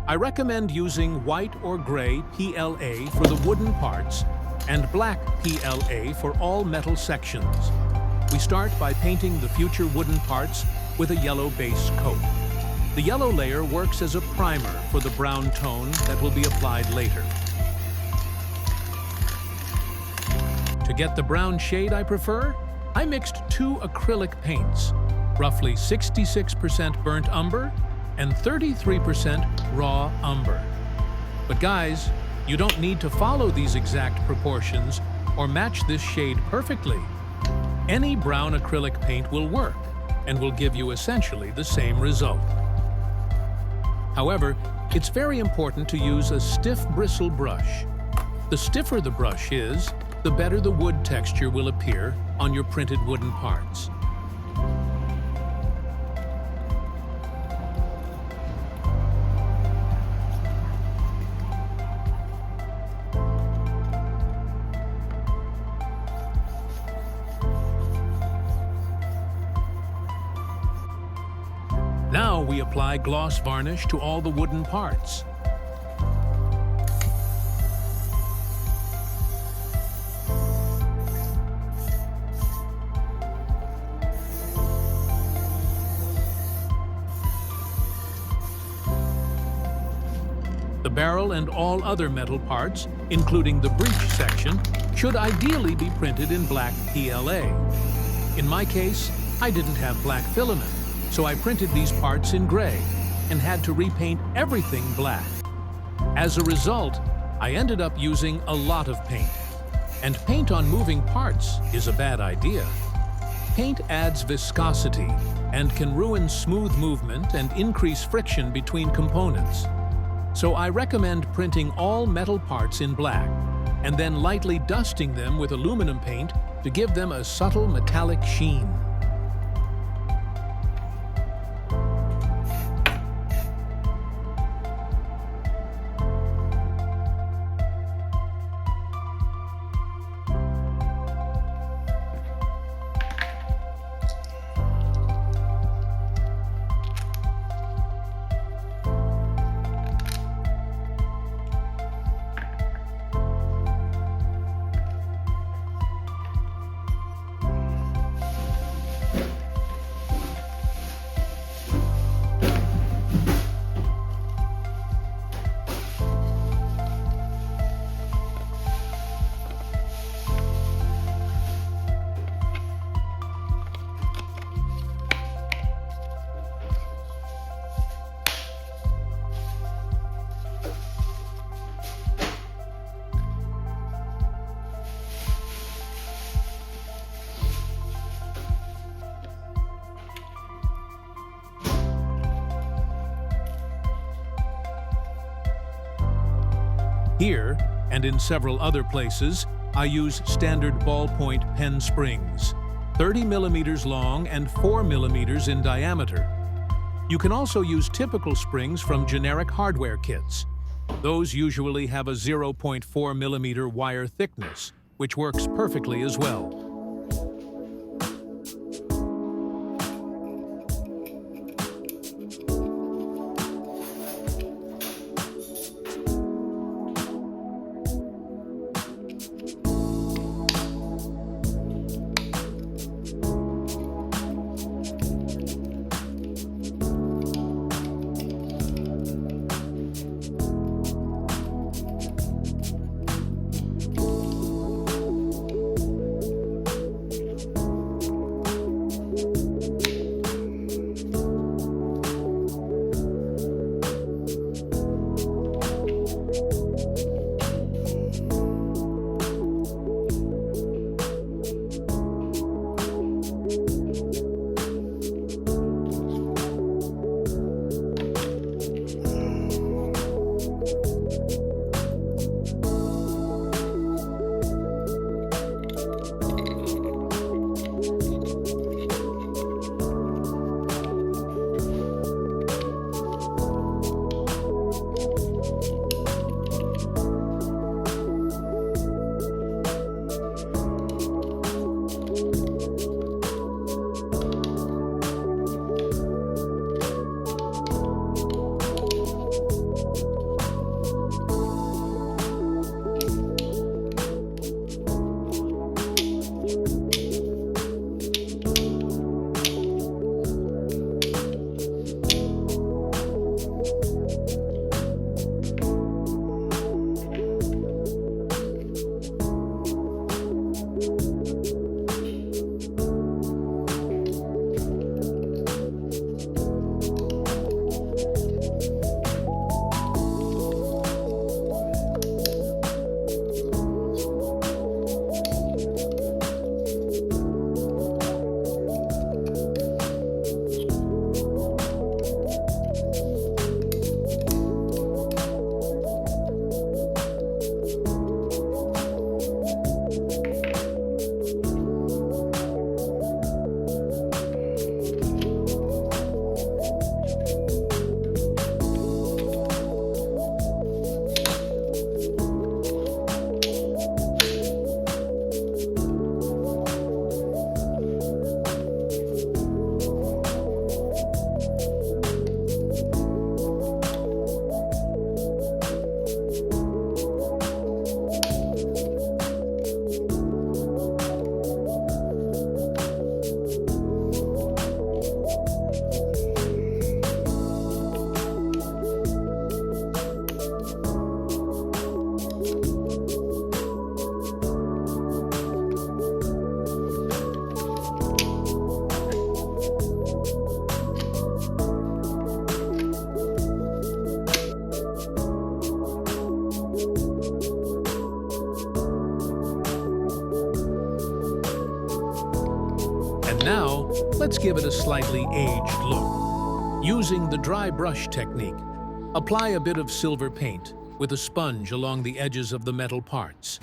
I recommend using white or gray PLA for the wooden parts and black PLA for all metal sections. We start by painting the future wooden parts with a yellow base coat. The yellow layer works as a primer for the brown tone that will be applied later. To get the brown shade I prefer, I mixed 2 acrylic paints, roughly 66% burnt umber and 33% raw umber. But guys, you don't need to follow these exact proportions or match this shade perfectly. Any brown acrylic paint will work and will give you essentially the same result. However, it's very important to use a stiff bristle brush. The stiffer the brush is, the better the wood texture will appear on your printed wooden parts. Now we apply gloss varnish to all the wooden parts. The barrel and all other metal parts, including the breech section, should ideally be printed in black PLA. In my case, I didn't have black filament, so I printed these parts in gray and had to repaint everything black. As a result, I ended up using a lot of paint. And paint on moving parts is a bad idea. Paint adds viscosity and can ruin smooth movement and increase friction between components. So I recommend printing all metal parts in black and then lightly dusting them with aluminum paint to give them a subtle metallic sheen. Here, and in several other places, I use standard ballpoint pen springs, 30 millimeters long and 4 millimeters in diameter. You can also use typical springs from generic hardware kits. Those usually have a 0.4 millimeter wire thickness, which works perfectly as well. Let's give it a slightly aged look. Using the dry brush technique, apply a bit of silver paint with a sponge along the edges of the metal parts.